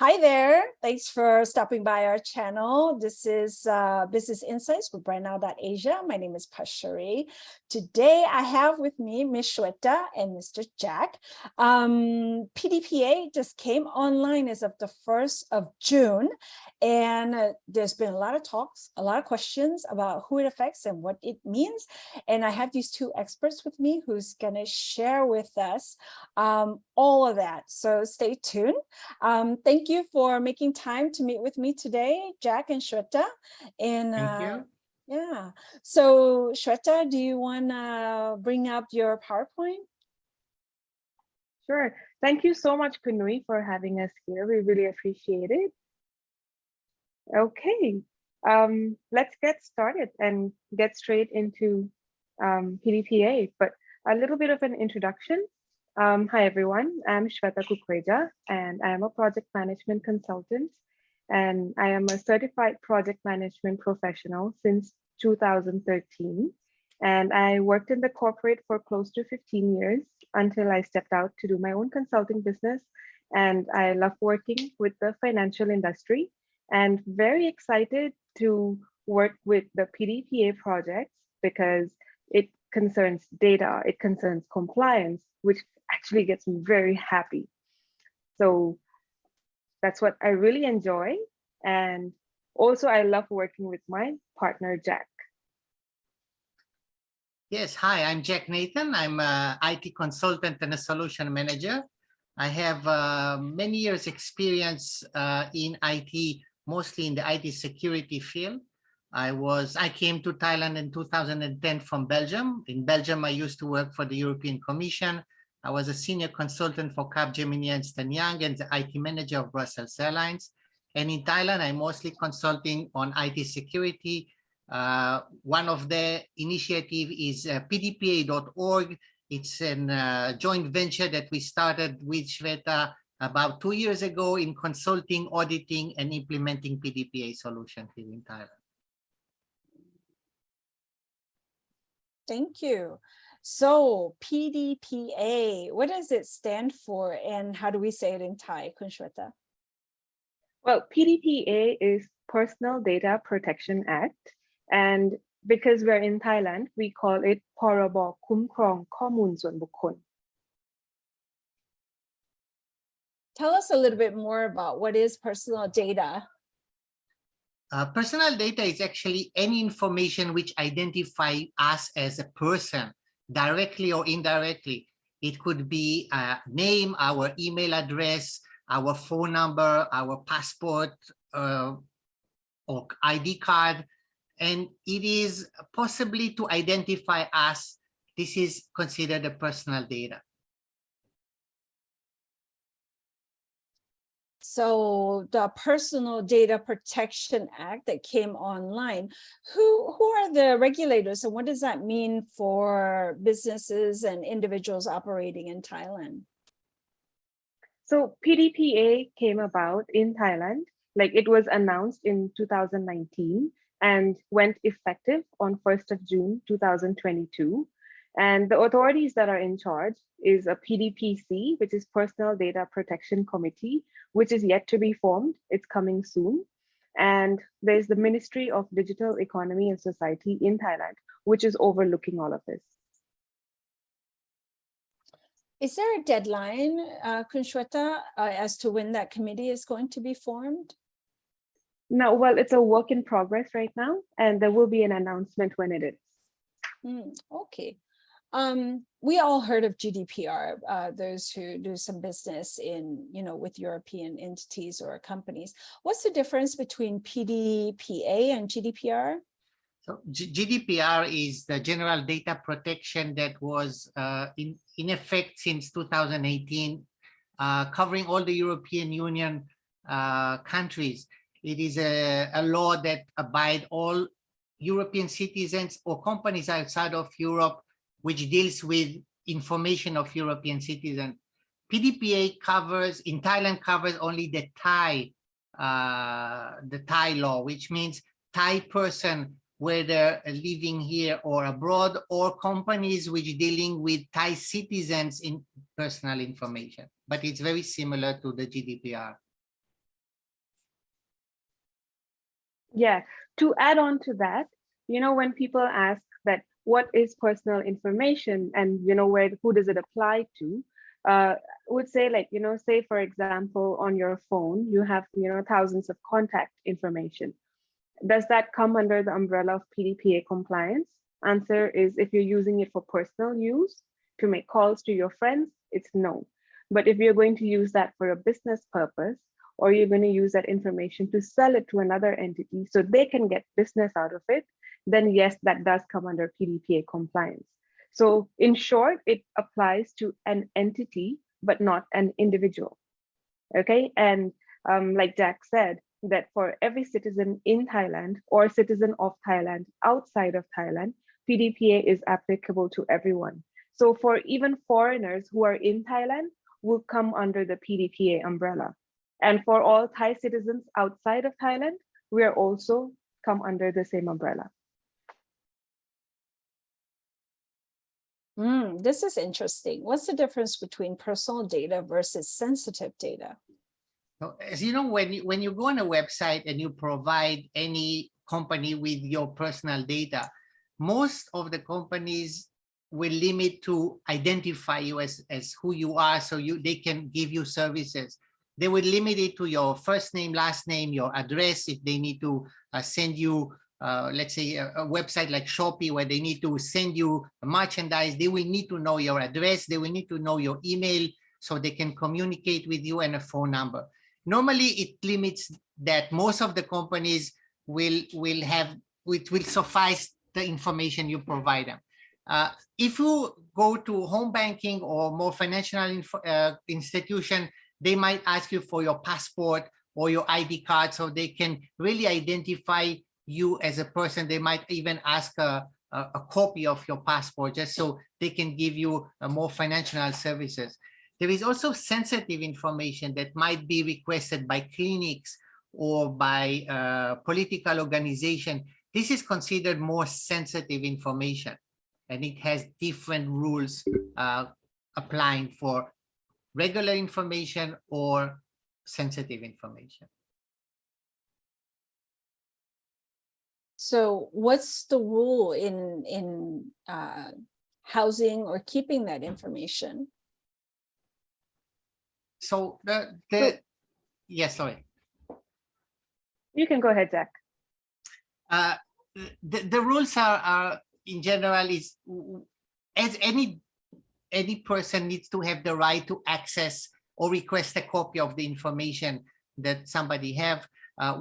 Hi there. Thanks for stopping by our channel. This is Business Insights with Brandnow.asia. My name is Pashari. Today I have with me Ms. Shweta and Mr. Jack. PDPA just came online as of the 1st of June. And there's been a lot of talks, a lot of questions about who it affects and what it means. And I have these two experts with me who's going to share with us all of that. So stay tuned. Thank you for making time to meet with me today, Jack and Shweta. And Thank you. yeah, so Shweta, do you want to bring up your PowerPoint? Sure. Thank you so much, Kunui, for having us here. We really appreciate it. Okay, let's get started and get straight into PDPA, but a little bit of an introduction. Hi, everyone. I'm Shweta Kukreja, and I am a project management consultant, and I am a certified project management professional since 2013. And I worked in the corporate for close to 15 years until I stepped out to do my own consulting business. And I love working with the financial industry and very excited to work with the PDPA projects because it concerns data, it concerns compliance, which actually gets me very happy. So that's what I really enjoy. And also I love working with my partner, Jack. Yes, hi, I'm Jack Nathan. I'm an IT consultant and a solution manager. I have many years experience in IT, mostly in the IT security field. I came to Thailand in 2010 from Belgium. In Belgium, I used to work for the European Commission. I was a senior consultant for Capgemini and Ernst & Young and the IT manager of Brussels Airlines. And in Thailand, I'm mostly consulting on IT security. One of the initiative is PDPA.org. It's a joint venture that we started with Shweta about 2 years ago in consulting, auditing, and implementing PDPA solution here in Thailand. Thank you. So PDPA, what does it stand for and how do we say it in Thai, Kun Shweta? Well, PDPA is Personal Data Protection Act. And because we're in Thailand, we call it Parabor Kum Krong Komun Son Bukkon. Tell us a little bit more about what is personal data. Personal data is actually any information which identify us as a person, directly or indirectly. It could be a name, our email address, our phone number, our passport, or ID card. And it is possibly to identify us. This is considered a personal data. So the Personal Data Protection Act that came online, who are the regulators and what does that mean for businesses and individuals operating in Thailand? So PDPA came about in Thailand, like it was announced in 2019 and went effective on 1st of June, 2022. And the authorities that are in charge is a PDPC, which is Personal Data Protection Committee, which is yet to be formed. It's coming soon. And there's the Ministry of Digital Economy and Society in Thailand, which is overlooking all of this. Is there a deadline, Kun Shweta, as to when that committee is going to be formed? No, well, it's a work in progress right now, and there will be an announcement when it is. Okay. We all heard of GDPR, those who do some business in, with European entities or companies. What's the difference between PDPA and GDPR? So GDPR is the general data protection that was in effect since 2018, covering all the European Union countries. It is a law that abide all European citizens or companies outside of Europe, which deals with information of European citizens. PDPA covers, in Thailand, covers only the Thai law, which means Thai person, whether living here or abroad, or companies which dealing with Thai citizens in personal information. But it's very similar to the GDPR. Yeah, to add on to that, when people ask that what is personal information and, who does it apply to, I would say like, say for example, on your phone, you have, thousands of contact information. Does that come under the umbrella of PDPA compliance? Answer is if you're using it for personal use, to make calls to your friends, it's no. But if you're going to use that for a business purpose, or you're going to use that information to sell it to another entity so they can get business out of it, then yes, that does come under PDPA compliance. So in short, it applies to an entity, but not an individual. Okay, and like Jack said, that for every citizen in Thailand or citizen of Thailand outside of Thailand, PDPA is applicable to everyone. So for even foreigners who are in Thailand will come under the PDPA umbrella. And for all Thai citizens outside of Thailand, we are also come under the same umbrella. This is interesting. What's the difference between personal data versus sensitive data? As you know, when you go on a website and you provide any company with your personal data, most of the companies will limit to identify you as who you are, so they can give you services. They will limit it to your first name, last name, your address. If they need to send you, let's say, a website like Shopee, where they need to send you merchandise, they will need to know your address. They will need to know your email so they can communicate with you, and a phone number. Normally, it limits that. Most of the companies will suffice the information you provide them. If you go to home banking or more financial institution, they might ask you for your passport or your ID card so they can really identify you as a person. They might even ask a copy of your passport just so they can give you more financial services. There is also sensitive information that might be requested by clinics or by political organization. This is considered more sensitive information, and it has different rules applying for regular information or sensitive information. So what's the rule in housing or keeping that information? So yes, sorry. You can go ahead, Jack. The rules are in general is, as any person needs to have the right to access or request a copy of the information that somebody have.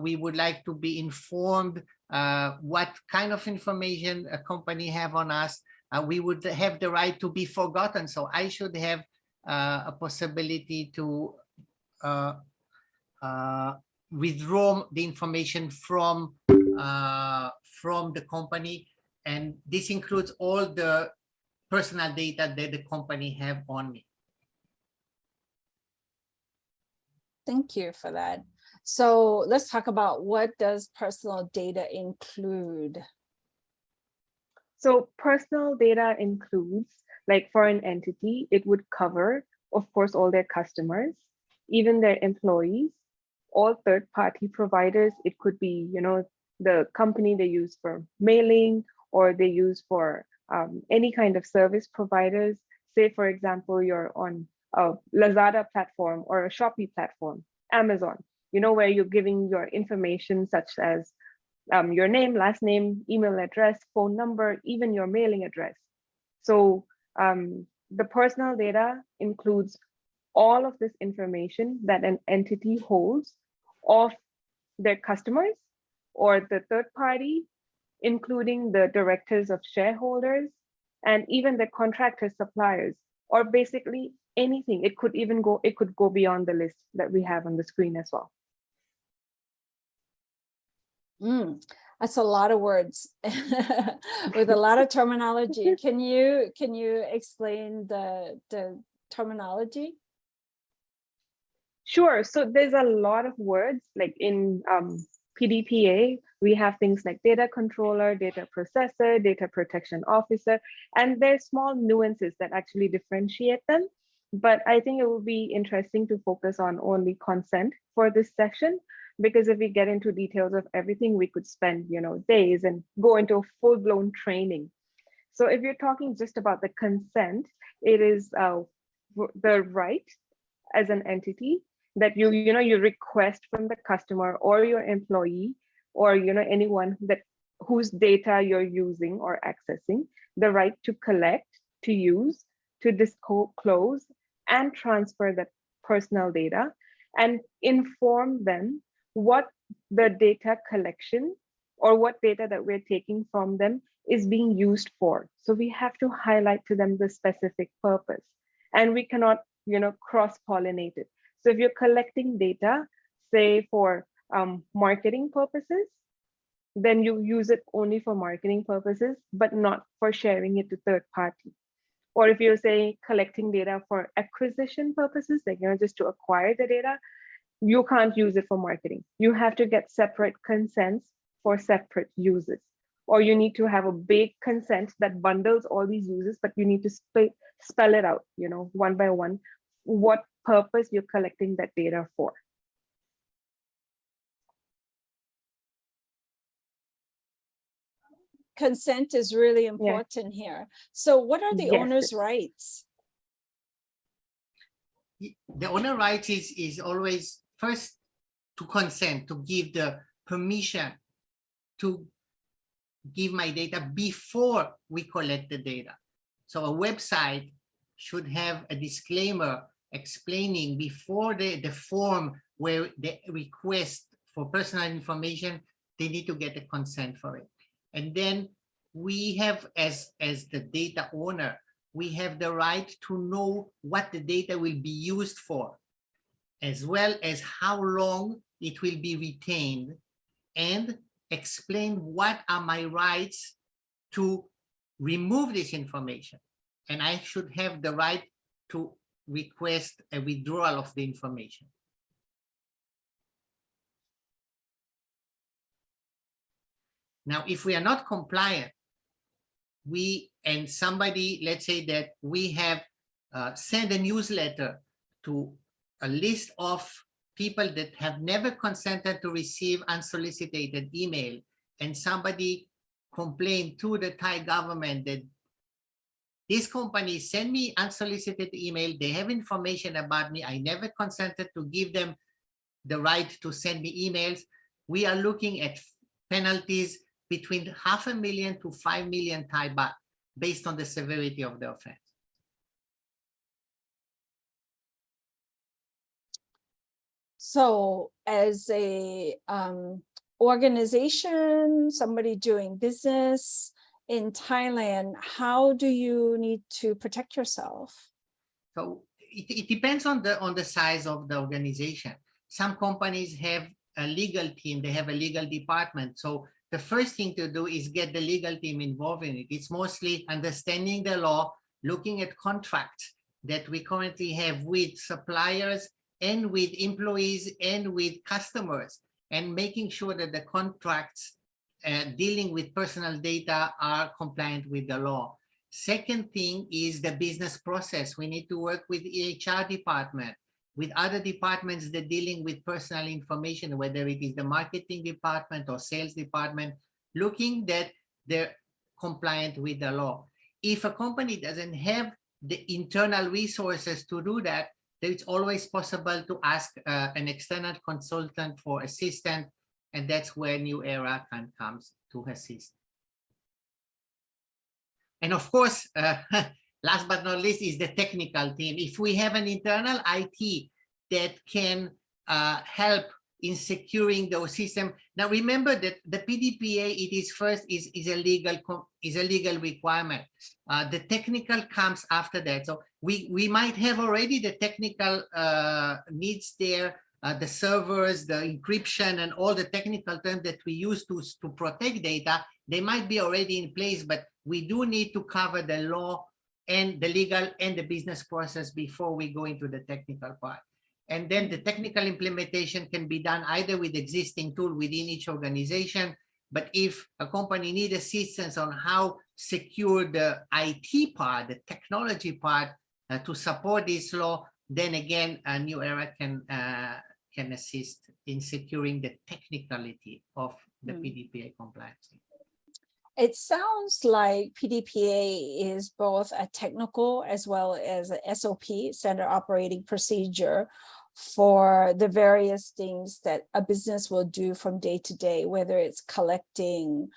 We would like to be informed what kind of information a company have on us. We would have the right to be forgotten. So I should have a possibility to withdraw the information from the company, and this includes all the personal data that the company have on me. Thank you for that. So let's talk about, what does personal data include? So personal data includes, like for an entity, it would cover, of course, all their customers, even their employees, all third-party providers. It could be, the company they use for mailing, or they use for any kind of service providers. Say, for example, you're on a Lazada platform or a Shopee platform, Amazon, where you're giving your information such as your name, last name, email address, phone number, even your mailing address. So the personal data includes all of this information that an entity holds of their customers or the third party, including the directors of shareholders and even the contractor suppliers, or basically anything. It could go beyond the list that we have on the screen as well. That's a lot of words with a lot of terminology. Can you explain the terminology? Sure. So there's a lot of words, like in PDPA, we have things like data controller, data processor, data protection officer, and there's small nuances that actually differentiate them. But I think it will be interesting to focus on only consent for this section. because if we get into details of everything, we could spend, days and go into a full-blown training. So if you're talking just about the consent, it is the right as an entity that you request from the customer or your employee or anyone whose data you're using or accessing, the right to collect, to use, to disclose and transfer that personal data, and inform them what the data collection or what data that we're taking from them is being used for. So we have to highlight to them the specific purpose, and we cannot cross-pollinate it. So if you're collecting data, say for marketing purposes, then you use it only for marketing purposes, but not for sharing it to third party. Or if you're saying collecting data for acquisition purposes, like just to acquire the data, you can't use it for marketing. You have to get separate consents for separate uses. Or you need to have a big consent that bundles all these uses, but you need to spell it out, one by one, what purpose you're collecting that data for. Consent is really important here. So what are the owner's rights? The owner rights is always first to consent, to give the permission to give my data before we collect the data. So a website should have a disclaimer explaining before the form where they request for personal information, they need to get a consent for it. And then we have, as the data owner, we have the right to know what the data will be used for, as well as how long it will be retained, and explain what are my rights to remove this information. And I should have the right to request a withdrawal of the information. Now, if we are not compliant, and somebody, let's say that we have sent a newsletter to a list of people that have never consented to receive unsolicited email, and somebody complained to the Thai government that this company sent me unsolicited email, they have information about me, I never consented to give them the right to send me emails, we are looking at penalties between 500,000 to 5 million Thai baht based on the severity of the offense. So as a organization, somebody doing business in Thailand, how do you need to protect yourself? So it depends on the size of the organization. Some companies have a legal team, they have a legal department. So the first thing to do is get the legal team involved in it. It's mostly understanding the law, looking at contracts that we currently have with suppliers and with employees and with customers, and making sure that the contracts dealing with personal data are compliant with the law. Second thing is the business process. We need to work with the HR department, with other departments that dealing with personal information, whether it is the marketing department or sales department, looking that they're compliant with the law. If a company doesn't have the internal resources to do that, then it's always possible to ask an external consultant for assistance, and that's where New Era can come to assist. And of course, last but not least is the technical team. If we have an internal IT that can help in securing those systems. Now remember that the PDPA, it is first is a legal requirement. The technical comes after that. So we might have already the technical needs there, the servers, the encryption, and all the technical terms that we use to protect data. They might be already in place, but we do need to cover the law and the legal and the business process before we go into the technical part. And then the technical implementation can be done either with existing tool within each organization, but if a company needs assistance on how secure the IT part, the technology part to support this law, then again, a New Era can can assist in securing the technicality of the Mm. PDPA compliance. It sounds like PDPA is both a technical as well as a SOP, standard operating procedure, for the various things that a business will do from day to day, whether it's collecting,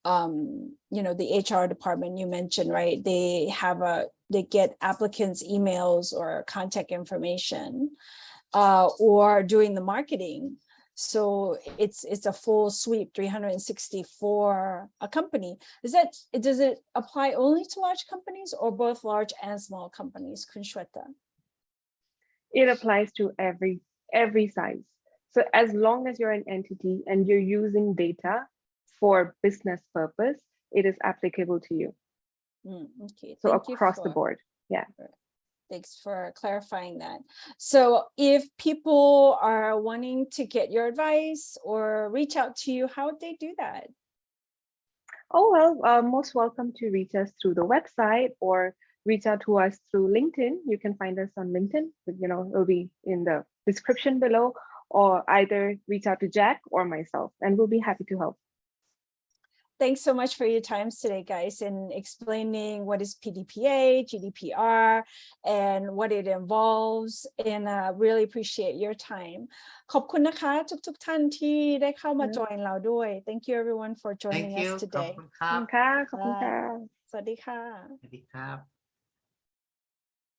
the HR department you mentioned, right? They get applicants' emails or contact information, or doing the marketing. So it's a full sweep, 360 for a company. Does it apply only to large companies or both large and small companies, Kun Shweta? It applies to every size. So as long as you're an entity and you're using data for business purpose, it is applicable to you. Okay, So thank you across the board. Yeah. Thanks for clarifying that. So if people are wanting to get your advice or reach out to you, how would they do that? Oh, well, most welcome to reach us through the website or reach out to us through LinkedIn. You can find us on LinkedIn, it'll be in the description below, or either reach out to Jack or myself, and we'll be happy to help. Thanks so much for your time today, guys, in explaining what is PDPA, GDPR, and what it involves, and really appreciate your time. ขอบคุณนะคะทุกท่านที่ได้เข้ามา join เราด้วย Thank you everyone for joining Thank us you. today. ขอบคุณครับ ขอบคุณค่ะ สวัสดีค่ะ สวัสดีครับ